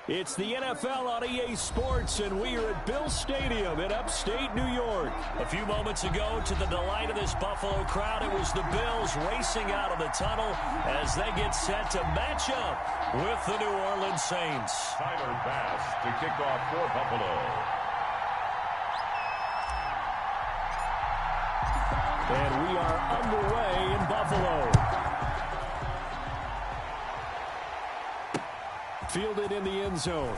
It's the NFL on EA Sports, and we are at Bill Stadium in upstate New York. A few moments ago, to the delight of this Buffalo crowd, it was the Bills racing out of the tunnel as they get set to match up with the New Orleans Saints. Tyler Bass to kick off for Buffalo. And we are underway in Buffalo. Fielded in the end zone.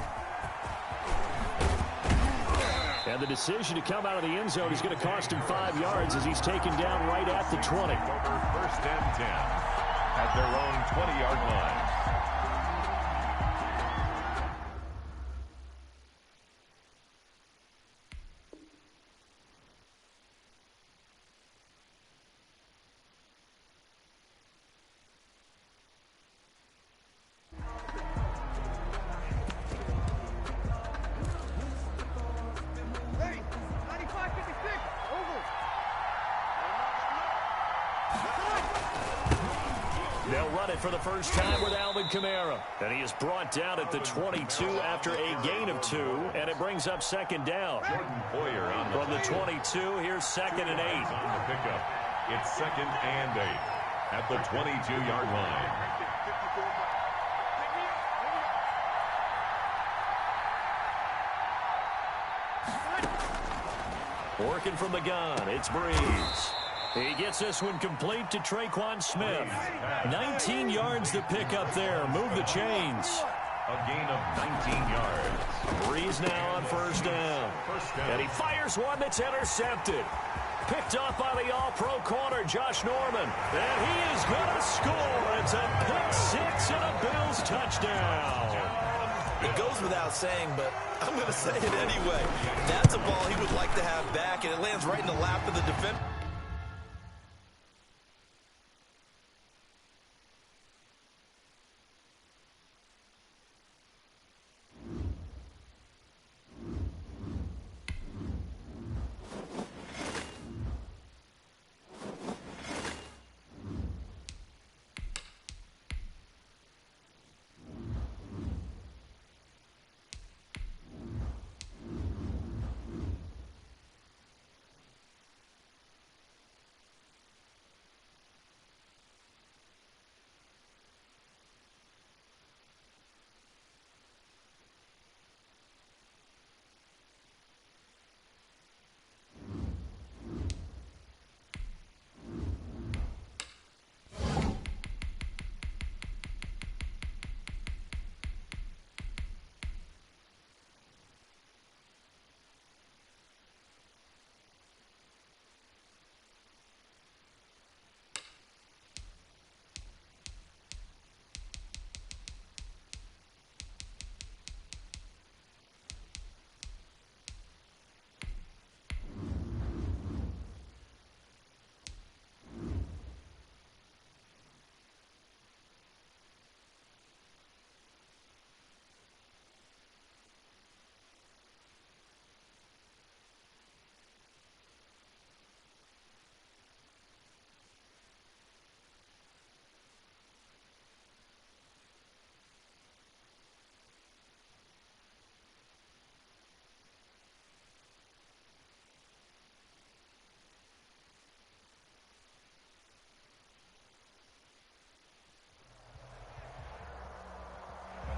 And the decision to come out of the end zone is going to cost him 5 yards as he's taken down right at the 20. First and 10 at their own 20-yard line. They'll run it for the first time with Alvin Kamara. And he is brought down at the 22 after a gain of 2, and it brings up second down. Jordan Poyer on from the 22, here's 2nd and 8. On the pickup, it's 2nd and 8 at the 22-yard line. Working from the gun, it's Breeze. He gets this one complete to Traquan Smith. 19 yards to pick up there. Move the chains. A gain of 19 yards. Breeze now on first down. And he fires one that's intercepted. Picked up by the all-pro corner, Josh Norman. And he is going to score. It's a pick six and a Bills touchdown. It goes without saying, but I'm going to say it anyway. That's a ball he would like to have back, and it lands right in the lap of the defender.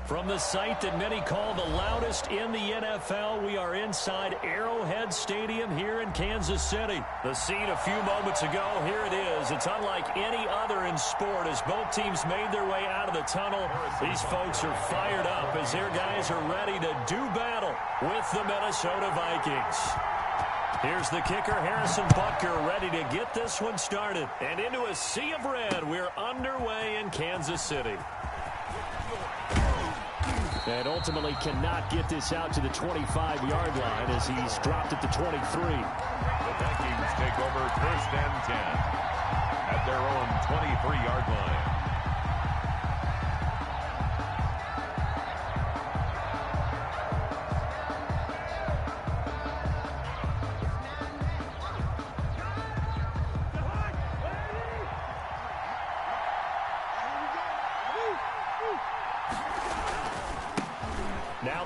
From the site that many call the loudest in the NFL, we are inside Arrowhead Stadium here in Kansas City. The scene a few moments ago, here it is. It's unlike any other in sport as both teams made their way out of the tunnel. These folks are fired up as their guys are ready to do battle with the Minnesota Vikings. Here's the kicker, Harrison Butker, ready to get this one started. And into a sea of red, we're underway in Kansas City. And ultimately cannot get this out to the 25-yard line as he's dropped at the 23. The Vikings take over first and 10 at their own 23-yard line.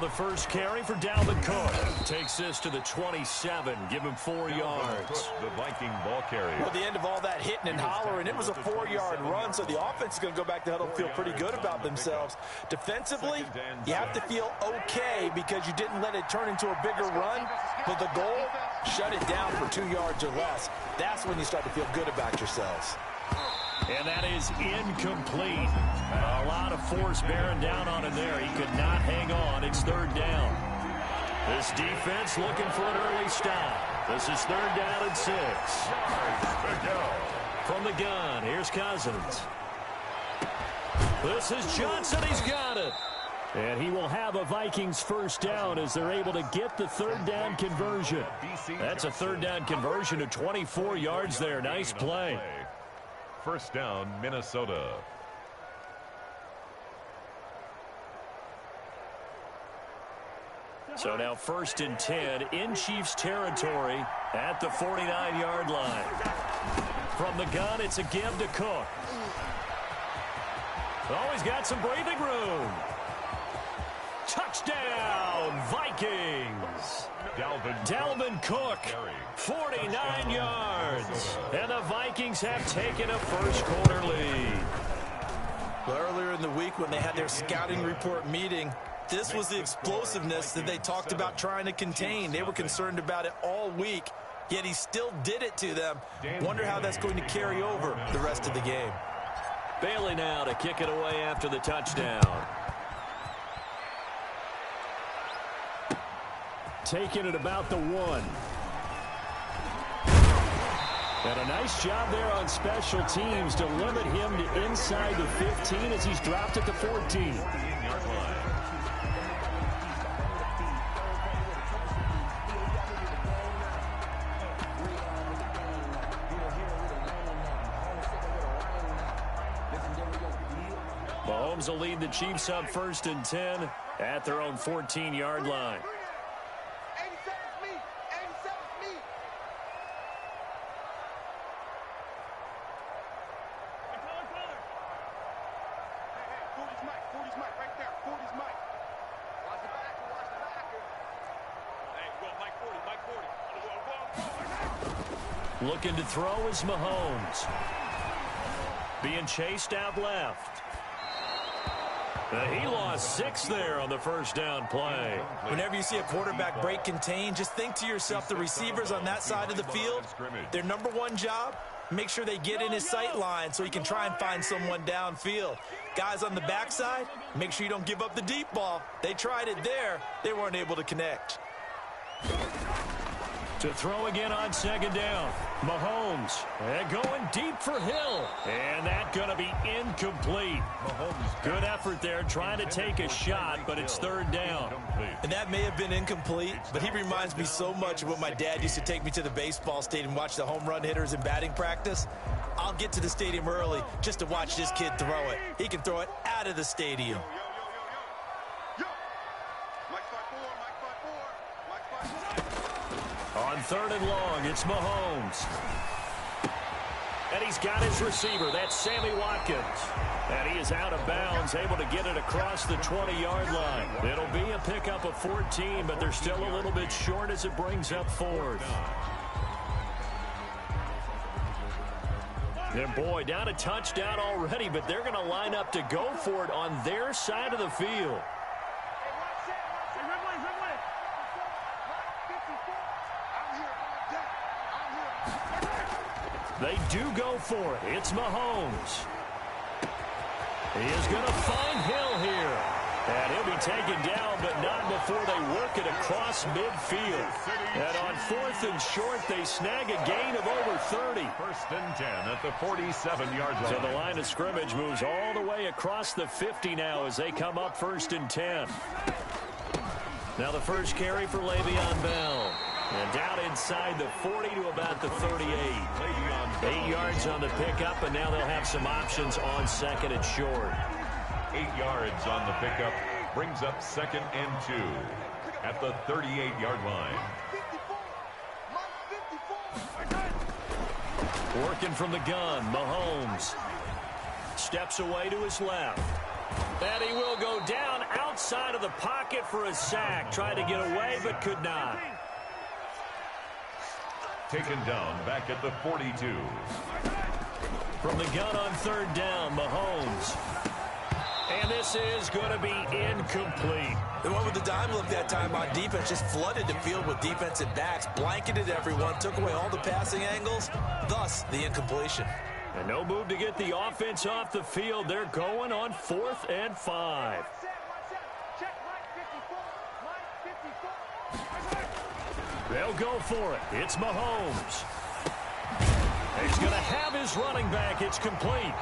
the first carry for Dalvin Cook. Takes this to the 27. Give him 4 yards. The Viking ball carrier. Well, at the end of all that hitting and hollering, it was a 4-yard run, so the offense is going to go back to huddle, feel pretty good about themselves. Defensively, you have to feel okay because you didn't let it turn into a bigger run, but the goal, shut it down for 2 yards or less. That's when you start to feel good about yourselves. And that is incomplete. A lot of force bearing down on him there. He could not hang on. It's 3rd down. This defense looking for an early stop. This is 3rd down and 6. From the gun, here's Cousins. This is Johnson. He's got it. And he will have a Vikings first down as they're able to get the 3rd down conversion. That's a 3rd down conversion to 24 yards there. Nice play. First down, Minnesota. So now 1st and 10 in Chiefs territory at the 49-yard line. From the gun, it's a give to Cook. Oh, he's got some breathing room. Touchdown, Vikings. Dalvin Cook, 49 yards. And the Vikings have taken a first-quarter lead. Well, earlier in the week when they had their scouting report meeting, this was the explosiveness that they talked about trying to contain. They were concerned about it all week, yet he still did it to them. Wonder how that's going to carry over the rest of the game. Bailey now to kick it away after the touchdown. Taking it about the 1. And a nice job there on special teams to limit him to inside the 15 as he's dropped at the 14. Mahomes will lead the Chiefs up 1st and 10 at their own 14-yard line. Looking to throw is Mahomes. Being chased out left. He lost 6 there on the first down play. Whenever you see a quarterback break contain, just think to yourself, the receivers on that side of the field, their number 1 job, make sure they get in his sight line so he can try and find someone downfield. Guys on the backside, make sure you don't give up the deep ball. They tried it there. They weren't able to connect. To throw again on 2nd down. Mahomes going deep for Hill. And that's going to be incomplete. Good effort there trying to take a shot, but it's 3rd down. And that may have been incomplete, but he reminds me so much of when my dad used to take me to the baseball stadium and watch the home run hitters in batting practice. I'll get to the stadium early just to watch this kid throw it. He can throw it out of the stadium. On 3rd and long, it's Mahomes. And he's got his receiver. That's Sammy Watkins. And he is out of bounds, able to get it across the 20-yard line. It'll be a pickup of 14, but they're still a little bit short as it brings up 4th. And boy, down a touchdown already, but they're going to line up to go for it on their side of the field. They do go for it. It's Mahomes. He is going to find Hill here. And he'll be taken down, but not before they work it across midfield. And on 4th and short, they snag a gain of over 30. 1st and 10 at the 47-yard line. So the line of scrimmage moves all the way across the 50 now as they come up 1st and 10. Now the first carry for Le'Veon Bell. And down inside the 40 to about the 38. 8 yards on the pickup, and now they'll have some options on 2nd and short. 8 yards on the pickup brings up 2nd and 2 at the 38-yard line. Working from the gun, Mahomes steps away to his left. And he will go down outside of the pocket for a sack. Tried to get away, but could not. Taken down back at the 42. From the gun on third down, Mahomes. And this is going to be incomplete. They went with the dime look that time on defense, just flooded the field with defensive backs, blanketed everyone, took away all the passing angles, thus the incompletion. And no move to get the offense off the field. They're going on 4th and 5. They'll go for it. It's Mahomes. He's going to have his running back. It's complete.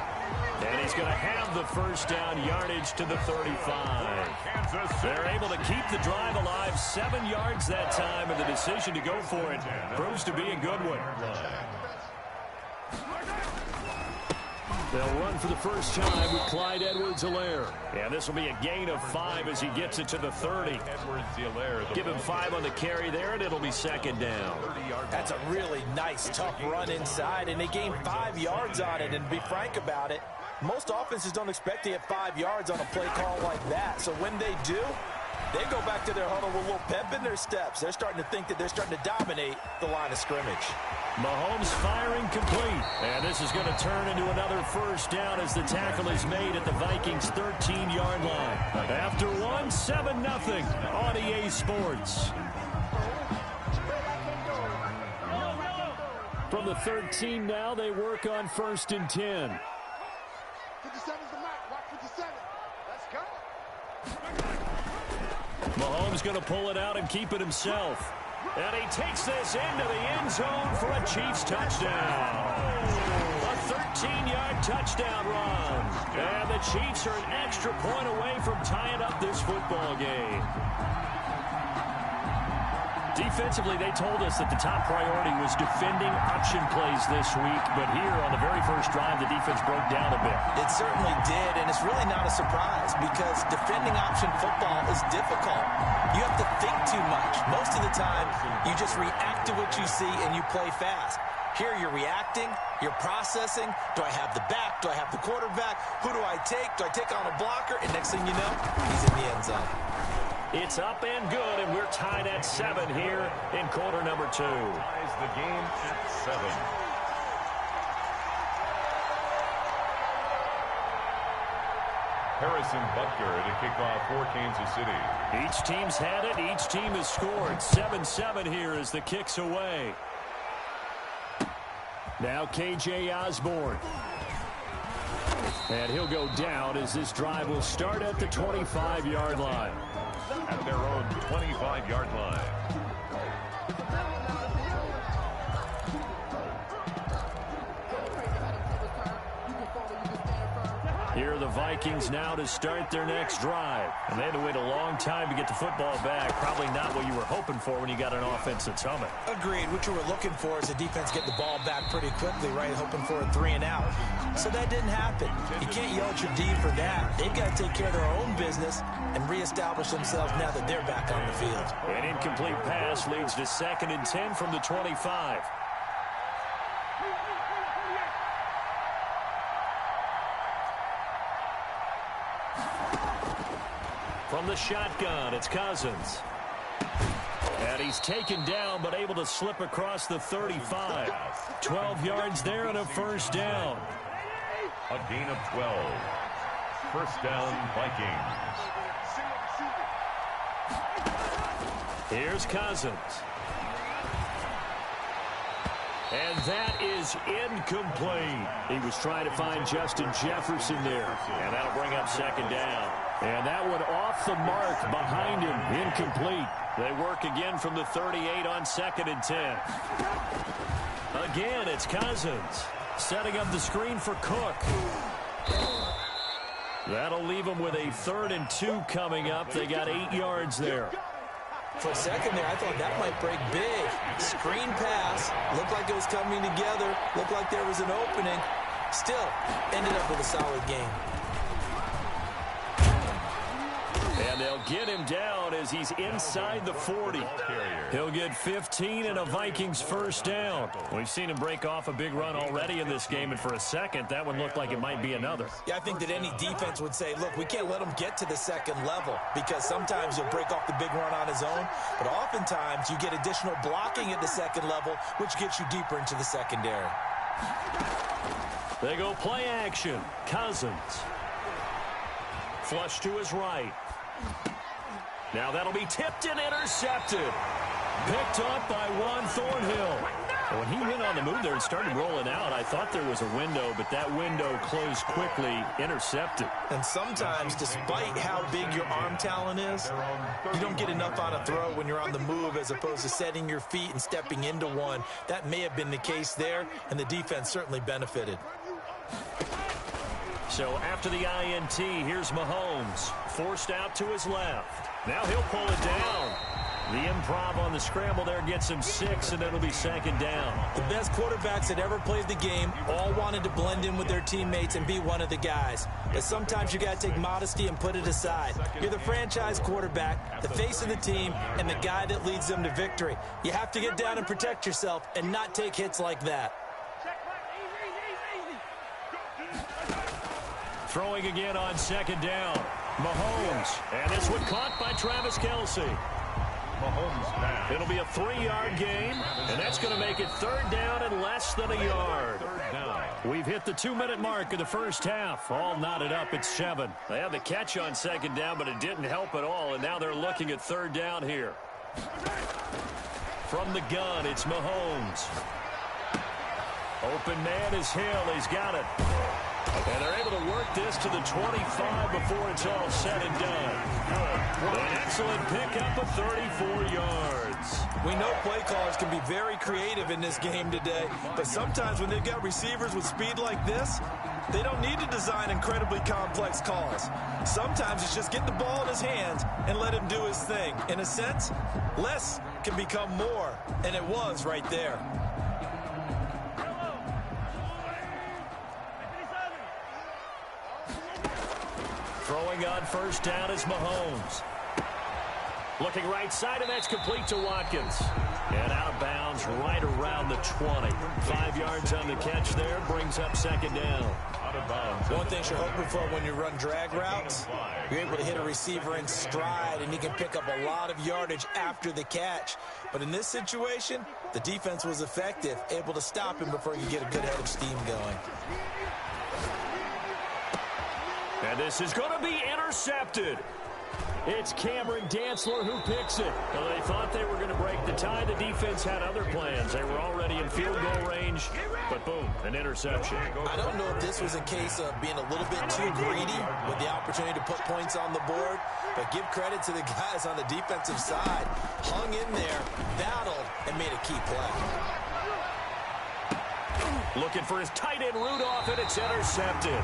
And he's going to have the first down yardage to the 35. They're able to keep the drive alive. 7 yards that time, and the decision to go for it proves to be a good one. They'll run for the first time with Clyde Edwards-Helaire. And this will be a gain of 5 as he gets it to the 30. Give him 5 on the carry there, and it'll be second down. That's a really nice, tough run inside, and they gained 5 yards on it. And to be frank about it, most offenses don't expect to get 5 yards on a play call like that. So when they do, they go back to their huddle with a little pep in their steps. They're starting to think that they're starting to dominate the line of scrimmage. Mahomes firing complete. And this is going to turn into another first down as the tackle is made at the Vikings' 13-yard line. After one, 7-0 on EA Sports. From the 13 now, they work on 1st and 10. 57's the mark. Watch 57. Let's go. Mahomes going to pull it out and keep it himself. And he takes this into the end zone for a Chiefs touchdown. A 13-yard touchdown run. And the Chiefs are an extra point away from tying up this football game. Defensively, they told us that the top priority was defending option plays this week. But here on the very first drive, the defense broke down a bit. It certainly did, and it's really not a surprise because defending option football is difficult. You have to think too much. Most of the time, you just react to what you see and you play fast. Here you're reacting, you're processing. Do I have the back? Do I have the quarterback? Who do I take? Do I take on a blocker? And next thing you know, he's in the end zone. It's up and good, and we're tied at 7 here in quarter number 2. Ties the game at 7. Harrison Butker to kick off for Kansas City. Each team's had it. Each team has scored. 7-7 here as the kick's away. Now KJ Osborne. And he'll go down as this drive will start at the 25-yard line. At their own 25-yard line. Here are the Vikings now to start their next drive. And they had to wait a long time to get the football back. Probably not what you were hoping for when you got an offense that's humming. Agreed. What you were looking for is the defense get the ball back pretty quickly, right? Hoping for a 3-and-out. So that didn't happen. You can't yell at your D for that. They've got to take care of their own business and reestablish themselves now that they're back on the field. An incomplete pass leads to 2nd and 10 from the 25. From the shotgun, it's Cousins. And he's taken down, but able to slip across the 35. 12 yards there and a first down. A gain of 12. First down, Vikings. Here's Cousins. And that is incomplete. He was trying to find Justin Jefferson there. And that'll bring up 2nd down. And that one off the mark behind him. Incomplete. They work again from the 38 on 2nd and 10. Again, it's Cousins. Setting up the screen for Cook. That'll leave them with a 3rd and 2 coming up. They got 8 yards there. For a second there, I thought that might break big. Screen pass. Looked like it was coming together. Looked like there was an opening. Still, ended up with a solid game. And they'll get him down as he's inside the 40. He'll get 15 and a Vikings first down. We've seen him break off a big run already in this game, and for a second, that one looked like it might be another. Yeah, I think that any defense would say, look, we can't let him get to the second level because sometimes he'll break off the big run on his own, but oftentimes you get additional blocking at the second level, which gets you deeper into the secondary. They go play action. Cousins. Flush to his right. Now that'll be tipped and intercepted. Picked up by Juan Thornhill. When he went on the move there and started rolling out, I thought there was a window, but that window closed quickly, intercepted. And sometimes, despite how big your arm talent is, you don't get enough on a throw when you're on the move as opposed to setting your feet and stepping into one. That may have been the case there, and the defense certainly benefited. So after the INT, here's Mahomes. Forced out to his left. Now he'll pull it down. The improv on the scramble there gets him 6, and it'll be second down. The best quarterbacks that ever played the game all wanted to blend in with their teammates and be one of the guys. But sometimes you got to take modesty and put it aside. You're the franchise quarterback, the face of the team, and the guy that leads them to victory. You have to get down and protect yourself and not take hits like that. Throwing again on second down. Mahomes. And this one caught by Travis Kelce. Mahomes pass. It'll be a 3-yard gain, and that's going to make it third down and less than a yard. We've hit the 2-minute mark of the first half. All knotted up at 7. They had the catch on second down, but it didn't help at all, and now they're looking at third down here. From the gun, it's Mahomes. Open man is Hill. He's got it. And they're able to work this to the 25 before it's all said and done. An excellent pickup of 34 yards. We know play callers can be very creative in this game today, but sometimes when they've got receivers with speed like this, they don't need to design incredibly complex calls. Sometimes it's just get the ball in his hands and let him do his thing. In a sense, less can become more, and it was right there. Throwing on first down is Mahomes. Looking right side, and that's complete to Watkins. And out of bounds right around the 20. 5 yards on the catch there, brings up second down. Out of bounds. One thing you're hoping for when you run drag routes, you're able to hit a receiver in stride, and he can pick up a lot of yardage after the catch. But in this situation, the defense was effective, able to stop him before he could get a good head of steam going. And this is going to be intercepted. It's Cameron Dantzler who picks it. Well, they thought they were going to break the tie. The defense had other plans. They were already in field goal range, but boom, an interception. I don't know if this was a case of being a little bit too greedy with the opportunity to put points on the board, but give credit to the guys on the defensive side. Hung in there, battled, and made a key play. Looking for his tight end Rudolph, and it's intercepted.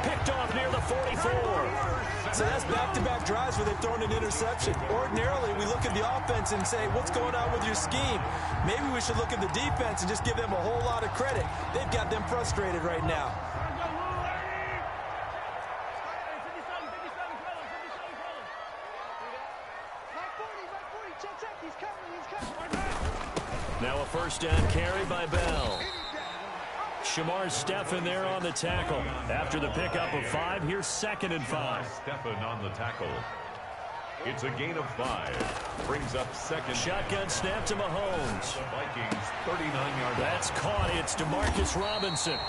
Picked off near the 44. So that's back-to-back drives where they've thrown an interception. Ordinarily, we look at the offense and say, what's going on with your scheme? Maybe we should look at the defense and just give them a whole lot of credit. They've got them frustrated right now. Now a first down carry by Bell. Shamar Stephen there on the tackle. After the pickup of 5, here's 2nd and 5. Stephen on the tackle. It's a gain of 5. Brings up second. Shotgun snap to Mahomes. Vikings 39-yard. That's caught. It's Demarcus Robinson.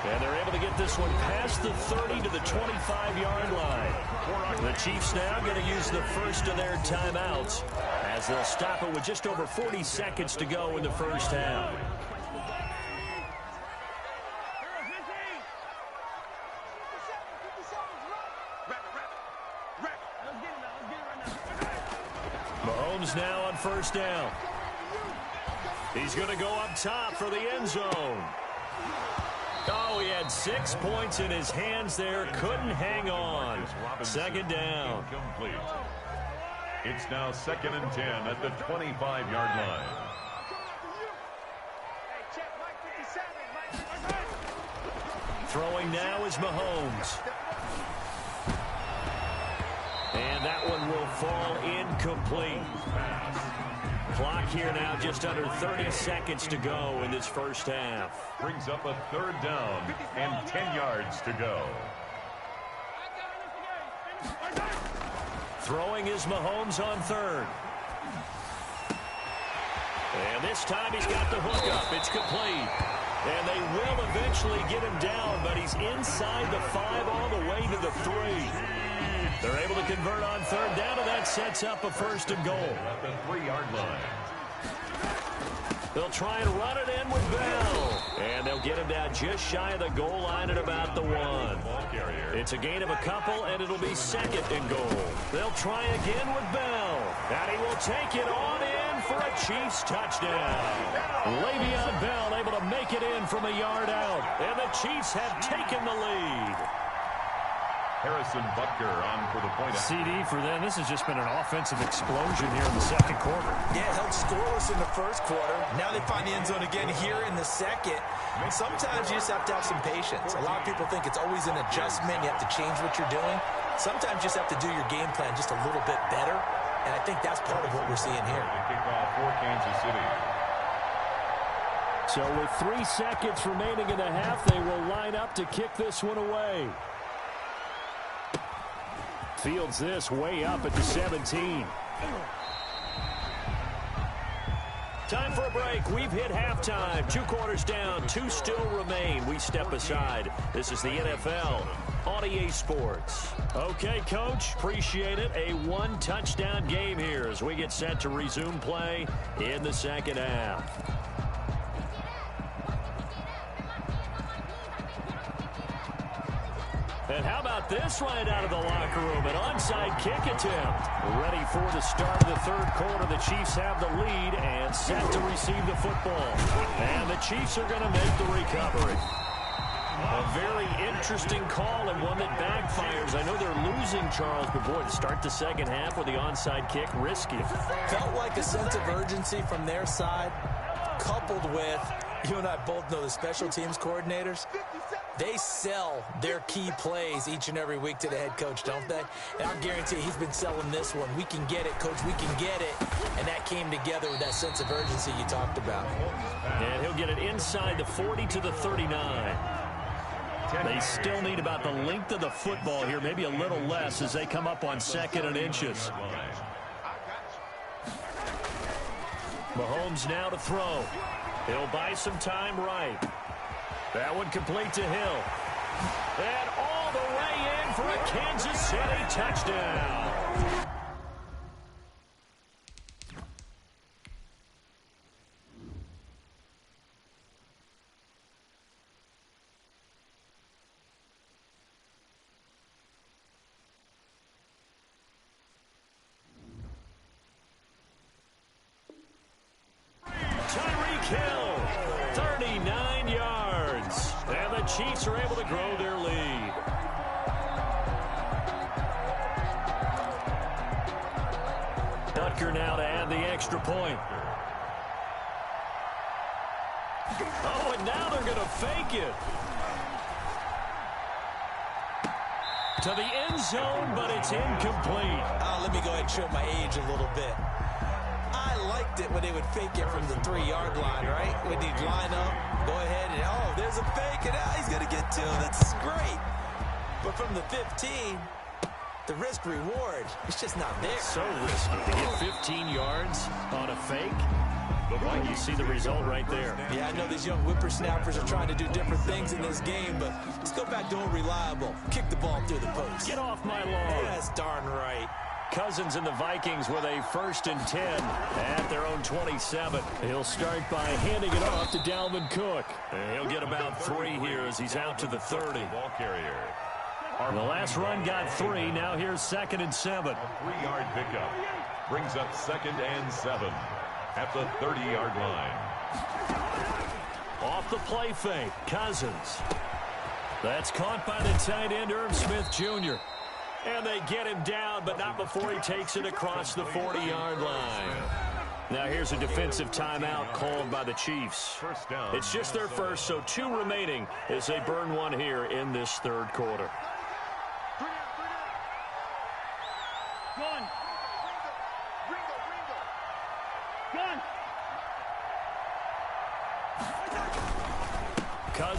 And they're able to get this one past the 30 to the 25-yard line. The Chiefs now going to use the first of their timeouts as they'll stop it with just over 40 seconds to go in the first half. Mahomes now on first down. He's going to go up top for the end zone. Oh, he had 6 points in his hands there. Couldn't hang on. Second down. Complete. It's now 2nd and 10 at the 25-yard line. Throwing now is Mahomes. And that one will fall incomplete. Clock here now, just under 30 seconds to go in this first half. Brings up a third down and 10 yards to go. Throwing is Mahomes on third. And this time he's got the hook up. It's complete. And they will eventually get him down, but he's inside the 5 all the way to the 3. They're able to convert on third down, and that sets up a first and goal. At the 3-yard line. They'll try and run it in with Bell. And they'll get him down just shy of the goal line at about the 1. It's a gain of a couple, and it'll be second and goal. They'll try again with Bell. And he will take it on in for a Chiefs touchdown. Le'Veon Bell able to make it in from a yard out. And the Chiefs have taken the lead. Harrison Butker on for the point. CD for them. This has just been an offensive explosion here in the second quarter. Yeah, held scoreless in the first quarter. Now they find the end zone again here in the second. Sometimes you just have to have some patience. A lot of people think it's always an adjustment. You have to change what you're doing. Sometimes you just have to do your game plan just a little bit better. And I think that's part of what we're seeing here. Kickoff for Kansas City. So with 3 seconds remaining in the half, they will line up to kick this one away. Fields this way up at the 17. Time for a break. We've hit halftime. 2 quarters down. 2 still remain. We step aside. This is the NFL on EA Sports. Okay, Coach. Appreciate it. A 1-touchdown game here as we get set to resume play in the second half. And how about this right out of the locker room? An onside kick attempt. Ready for the start of the third quarter. The Chiefs have the lead and set to receive the football. And the Chiefs are going to make the recovery. A very interesting call and one that backfires. I know they're losing, Charles, but boy, to start the second half with the onside kick, risky. Felt like a sense of urgency from their side, coupled with, you and I both know the special teams coordinators. They sell their key plays each and every week to the head coach, don't they? And I guarantee he's been selling this one. We can get it, Coach. We can get it. And that came together with that sense of urgency you talked about. And he'll get it inside the 40 to the 39. They still need about the length of the football here, maybe a little less as they come up on 2nd and inches. Mahomes now to throw. He'll buy some time right. That one complete to Hill. And all the way in for a Kansas City touchdown. Tyreek Hill, 39 yards. And the Chiefs are able to grow their lead. Butker now to add the extra point. Oh, and now they're going to fake it. To the end zone, but it's incomplete. Let me go ahead and show my age a little bit. I liked it when they would fake it from the 3-yard line, right? When he'd line up, go ahead and, oh, there's a fake, and he's going to get 2. That's great. But from the 15, the risk-reward, it's just not there. So risky to get 15 yards on a fake. But you see the result right there. Yeah, I know these young whippersnappers are trying to do different things in this game, but let's go back to unreliable. Kick the ball through the post. Get off my lawn. That's darn right. Cousins and the Vikings with a 1st and 10 at their own 27. He'll start by handing it off to Dalvin Cook. And he'll get about 3 here as he's out to the 30. Ball carrier. The last run got 3. Now here's 2nd and 7. A 3-yard pickup. Brings up 2nd and 7 at the 30-yard line. Off the play fake, Cousins. That's caught by the tight end, Irv Smith Jr. And they get him down, but not before he takes it across the 40-yard line. Now here's a defensive timeout called by the Chiefs. It's just their first, so 2 remaining as they burn one here in this third quarter.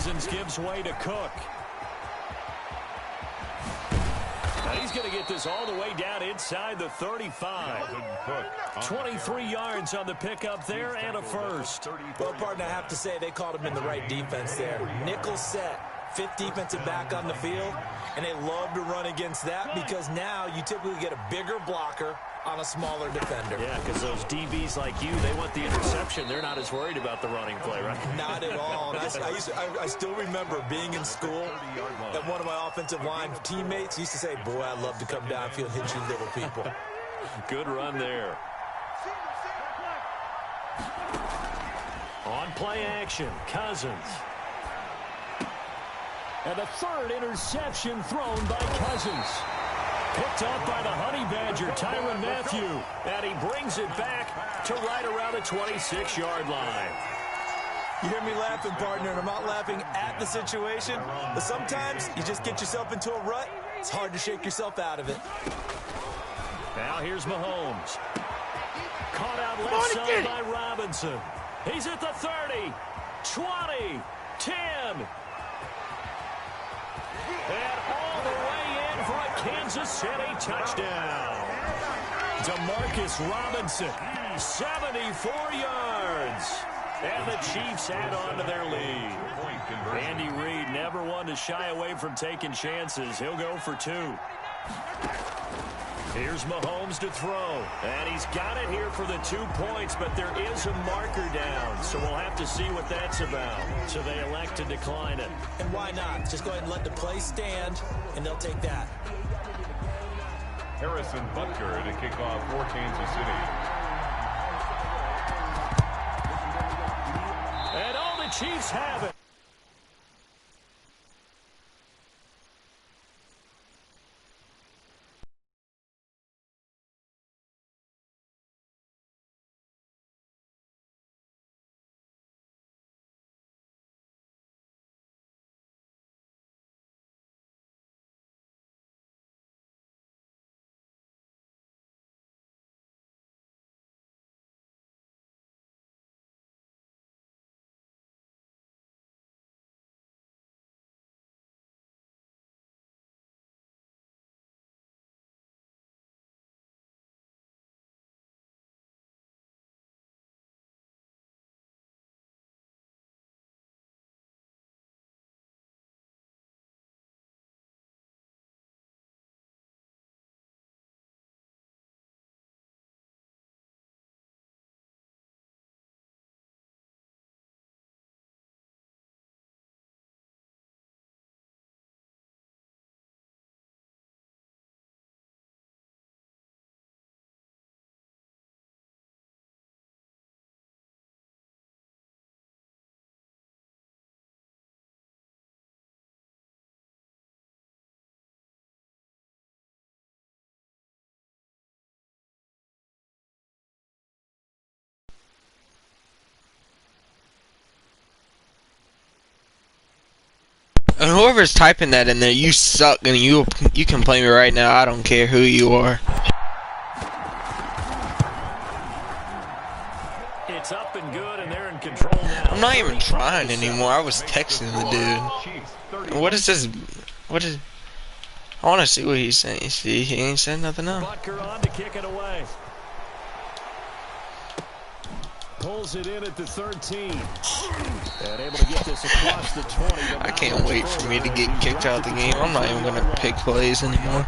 Cousins gives way to Cook. Now he's going to get this all the way down inside the 35. 23 yards on the pickup there and a first. Well, partner, I have to say they called him in the right defense there. Nickel set, fifth defensive back on the field, and they love to run against that because now you typically get a bigger blocker on a smaller defender. Yeah, because those DBs like you, they want the interception. They're not as worried about the running play, right? Not at all. I still remember being in school that one of my offensive line teammates used to say, boy, I'd love to come downfield and hit you little people. Good run there. On play action, Cousins. And the third interception thrown by Cousins. Picked up by the Honey Badger, Tyrann Mathieu. And he brings it back to right around the 26-yard line. You hear me laughing, partner, and I'm not laughing at the situation, but sometimes you just get yourself into a rut. It's hard to shake yourself out of it. Now here's Mahomes. Caught out left side by Robinson. He's at the 30, 20, 10. And all the way in for a Kansas City touchdown. DeMarcus Robinson, 74 yards. And the Chiefs add on to their lead. Andy Reid never one to shy away from taking chances. He'll go for two. Here's Mahomes to throw. And he's got it here for the 2 points, but there is a marker down. So we'll have to see what that's about. So they elect to decline it. And why not? Just go ahead and let the play stand, and they'll take that. Harrison Butker to kick off for Kansas City. And all the Chiefs have it. And whoever's typing that in there, you suck, and you can play me right now. I don't care who you are. It's up and good, and they're in control now. I'm not even trying anymore. I was texting the dude. What is this? What is? I want to see what he's saying. See, he ain't said nothing else. Butker on to kick it away. Pulls it in at the 13. And able to get this across the 20. I can't wait for me to get kicked out of the game. I'm not even going to pick plays anymore.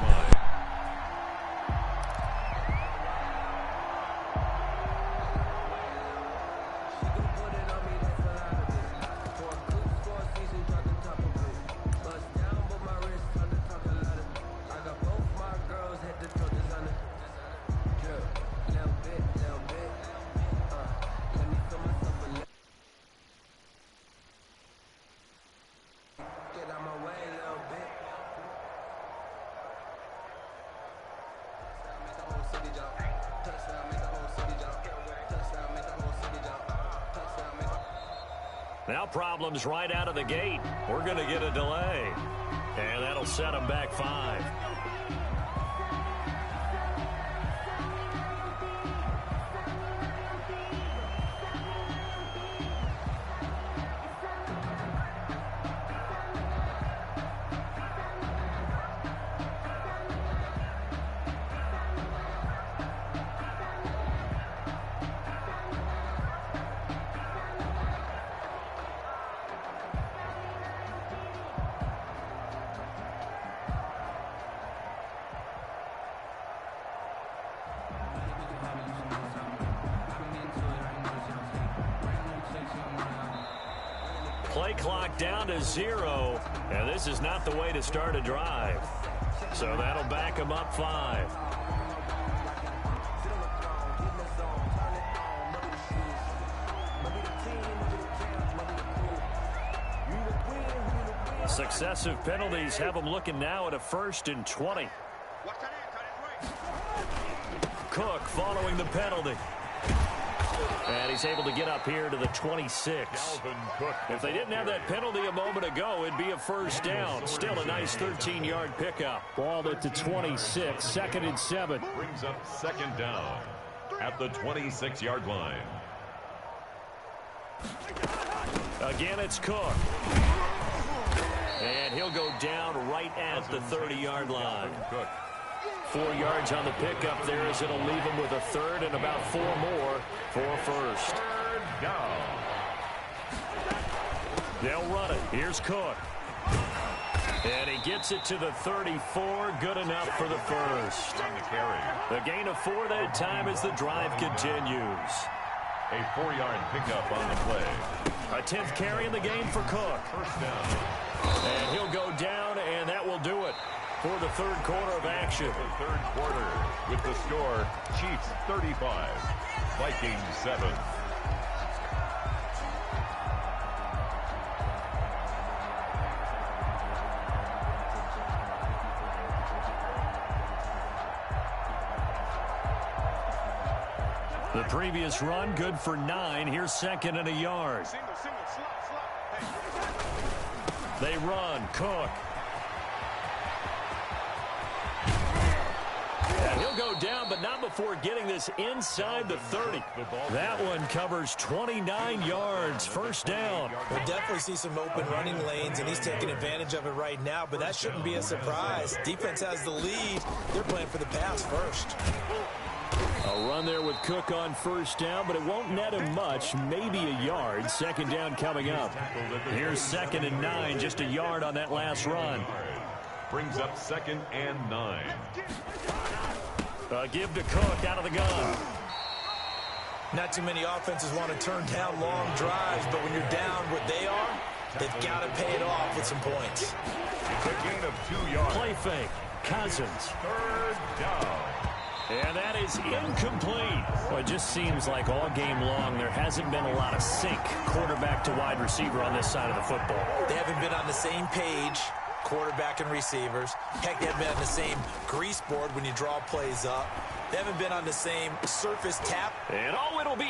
Now problems right out of the gate. We're going to get a delay. And that'll set them back 5. play clock down to 0, and this is not the way to start a drive. So that'll back them up 5. Successive penalties have them looking now at a 1st and 20. Cook following the penalty. And he's able to get up here to the 26. If they didn't have that penalty a moment ago, it'd be a 1st down. Still a nice 13-yard pickup. Ball at the 26, 2nd and 7. Brings up 2nd down at the 26-yard line. Again, it's Cook. And he'll go down right at the 30-yard line. 4 yards on the pickup there as it'll leave him with a 3rd and about 4 more for a 1st. 3rd down. They'll run it. Here's Cook. And he gets it to the 34. Good enough for the 1st. The gain of 4 that time as the drive continues. A 4-yard pickup on the play. A 10th carry in the game for Cook. 1st down. And he'll go down, and that will do it for the 3rd quarter of action. The 3rd quarter with the score, Chiefs 35, Vikings 7. The previous run, good for 9. Here's 2nd and a yard. They run. Cook. And he'll go down, but not before getting this inside the 30. That one covers 29 yards. 1st down. We'll definitely see some open running lanes, and he's taking advantage of it right now, but that shouldn't be a surprise. Defense has the lead. They're playing for the pass first. A run there with Cook on 1st down, but it won't net him much, maybe a yard. 2nd down coming up. Here's 2nd and 9, just a yard on that last run. Brings up 2nd and 9. Give to Cook out of the gun. Not too many offenses want to turn down long drives, but when you're down what they are, they've got to pay it off with some points. It's a gain of 2 yards. Play fake. Cousins. 3rd down. And that is incomplete. Well, it just seems like all game long there hasn't been a lot of sync quarterback to wide receiver on this side of the football. They haven't been on the same page, quarterback and receivers. Heck, they haven't been on the same grease board when you draw plays up. They haven't been on the same surface tap. And it'll be